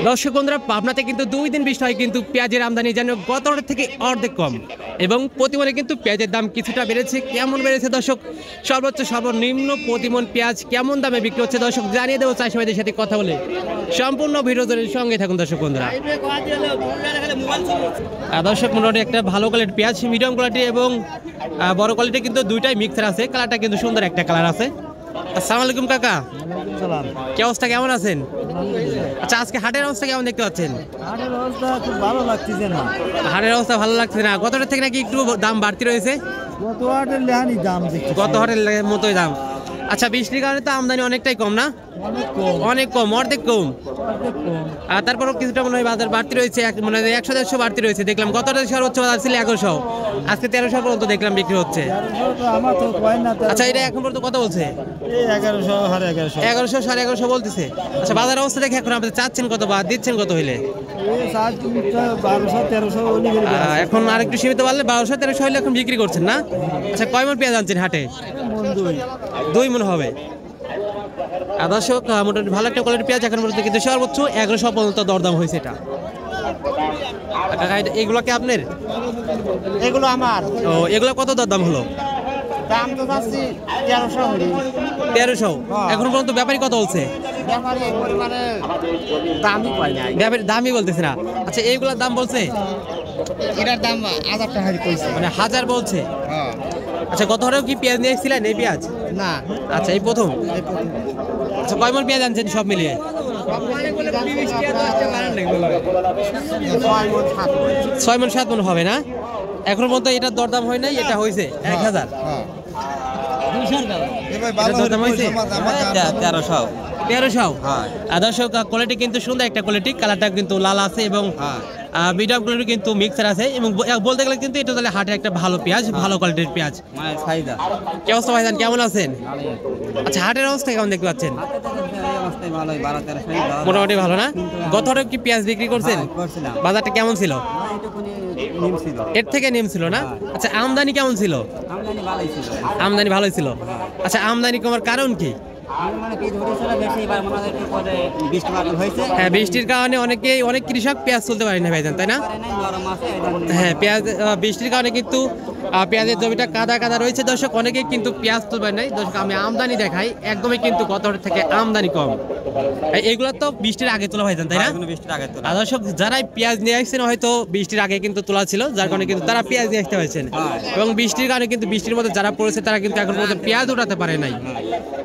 দর্শক বন্ধুরা, পাবনাতে কিন্তু 2 দিন বৃষ্টি হয় কিন্তু পেঁয়াজের আমদানি যেন গতবারের থেকে অর্ধেক কম এবং প্রতিমনে কিন্তু পেঁয়াজের দাম কিছুটা বেড়েছে। কেমন বেড়েছে দর্শক, সর্বোচ্চ সর্বনিম্ন প্রতিমন পেঁয়াজ কেমন দামে বিক্রি হচ্ছে দর্শক জানিয়ে দেবো চাষি ভাইদের সাথে কথা বলে। সম্পূর্ণ ভিডিওর সঙ্গে থাকুন দর্শক বন্ধুরা। দর্শক মোটামুটি একটা ভালো কোয়ালিটির পেঁয়াজ, মিডিয়াম কোয়ালিটি এবং বড় কোয়ালিটি কিন্তু দুইটাই মিক্সার আছে। কালারটা কিন্তু সুন্দর একটা কালার আছে। আসসালামু আলাইকুম কাকা, কি অবস্থা, কেমন আছেন? আচ্ছা, আজকে হাটের অবস্থা কেমন দেখতে পাচ্ছেন? হাটের অবস্থা খুব ভালো লাগতেছে না। হাটের অবস্থা ভালো লাগছে না, গতটার থেকে নাকি একটু দাম বাড়তি রয়েছে? গত হাটের লেহানি দাম দেখছি, গত হাটের মতোই দাম। আচ্ছা, বৃষ্টির কারণে তো আমদানি অনেকটাই কম না? অনেক কম, অর্ধেক কম। আর তারপরও কিছুটা মনে হয় বাজার বাড়তি রয়েছে, মানে 100-150 বাড়তি রয়েছে দেখলাম। গতটা সর্বোচ্চ বাজার ছিল 1100, আজকে 1300 পর্যন্ত দেখলাম বিক্রি হচ্ছে। আচ্ছা, এটা এখন পর্যন্ত কত বলছে? 1100 1150 বলতেছে। আচ্ছা, বাজার অবস্থা দেখে এখন আপনি চাচ্ছেন কত বা দিচ্ছেন কত হইলে? এখন আরেকটু সীমিত বাড়লে 1200-1300 হইলে এখন বিক্রি করছেন না? আচ্ছা, কয় মন পেঁয়াজ আনছেন হাটে? 2 মন হবে। দর্শক, মোটামুটি ভালো একটা কোয়ালিটির পেঁয়াজ এখন পর্যন্ত কিন্তু সর্বোচ্চ 1100 পর্যন্ত দরদাম হয়েছে। এটা এগুলো কি আপনার? এগুলো আমার। ও, এগুলো কত দরদাম হলো? দাম তো চাচ্ছি 1300। এখন পর্যন্ত ব্যাপারী কত বলছে? ব্যাপারী এই পরিমাণে দামই পাই না, ব্যাপারী দামই বলতেছে না। আচ্ছা, এইগুলোর দাম বলছে? এটার দাম 1000 টাকা কইছে, মানে 1000 বলছে। আচ্ছা, গত হাটেও কি পেঁয়াজ নিয়ে এসেছিলেন এই পেঁয়াজ? না, আচ্ছা, এই প্রথম। আচ্ছা, কয় মন পেঁয়াজ আনছেন সব মিলিয়ে? 6 মন 7 মন হবে না? এখন পর্যন্ত এটার দরদাম হয় নাই, এটা হয়েছে 1000। দরদাম হয়েছে 1300। দর্শক, কোয়ালিটি কিন্তু সুন্দর একটা কোয়ালিটি, কালারটা কিন্তু লাল আছে এবং মিডিয়াম কোয়ালিটি কিন্তু মিক্সার আছে এবং বলতে গেলে কিন্তু এটা তাহলে হাটে একটা ভালো পেঁয়াজ, ভালো কোয়ালিটির পেঁয়াজ। কি অবস্থা ভাইজান, কেমন আছেন? আচ্ছা, হাটের অবস্থা কেমন দেখতে পাচ্ছেন? মোটামুটি ভালো না? গত হাটে কি পেঁয়াজ বিক্রি করছেন? বাজারটা কেমন ছিল? এর থেকে নিম ছিল না? আচ্ছা, আমদানি কেমন ছিল? আমদানি ভালোই ছিল। আচ্ছা, আমদানি কমার কারণ কি? হ্যাঁ, বৃষ্টির কারণে অনেক কৃষক পেঁয়াজ তুলতে পারে না ভাইজান, তাই না? হ্যাঁ, পেঁয়াজ বৃষ্টির কারণে কিন্তু পেঁয়াজের জমিটা কাদা কাদা রয়েছে দর্শক, অনেকেই কিন্তু পেঁয়াজ তুলবে নাই। দর্শক, আমি আমদানি দেখাই, একদমই কিন্তু গত থেকে আমদানি কম। এইগুলো তো বৃষ্টির আগে তোলা ভাইজান, তাই না? দর্শক, যারাই পেঁয়াজ নিয়ে আসছেন হয়তো বৃষ্টির আগে কিন্তু তোলা ছিল, যার কারণে কিন্তু তারা পেঁয়াজ নিয়ে আসতে পারছেন এবং বৃষ্টির কারণে কিন্তু বৃষ্টির মধ্যে যারা পড়েছে তারা কিন্তু এখন পর্যন্ত পেঁয়াজ উঠাতে পারে নাই।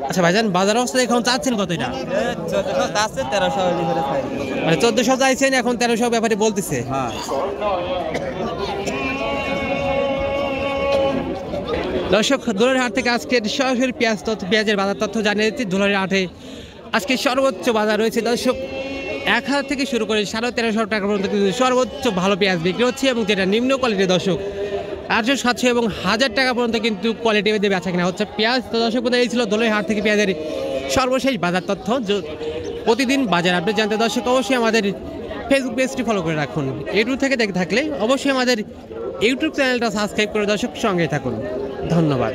আচ্ছা ভাইজান, বাজার অবস্থা এখন চাচ্ছেন কত? এটা 1300 মানে 1400 চাইছেন, এখন 1300 ব্যাপারে বলতেছে। দর্শক, দুলারি হাট থেকে আজকে সরাসরি পেঁয়াজের বাজার তথ্য জানিয়ে দিচ্ছি। দুলারি হাটে আজকে সর্বোচ্চ বাজার রয়েছে দর্শক 1000 থেকে শুরু করে 1350 টাকা পর্যন্ত কিন্তু সর্বোচ্চ ভালো পেঁয়াজ বিক্রি হচ্ছে এবং যেটা নিম্ন কোয়ালিটির দর্শক 800, 700 এবং 1000 টাকা পর্যন্ত কিন্তু কোয়ালিটি বেঁধে বেচা কেনা হচ্ছে পেঁয়াজ। তো দর্শক, এই ছিল দুলারি হাট থেকে পেঁয়াজের সর্বশেষ বাজার তথ্য। প্রতিদিন বাজার আপডেট জানতে দর্শক অবশ্যই আমাদের ফেসবুক পেজটি ফলো করে রাখুন। ইউটিউব থেকে দেখে থাকলে অবশ্যই আমাদের ইউটিউব চ্যানেলটা সাবস্ক্রাইব করে দর্শক সঙ্গে থাকুন। ধন্যবাদ।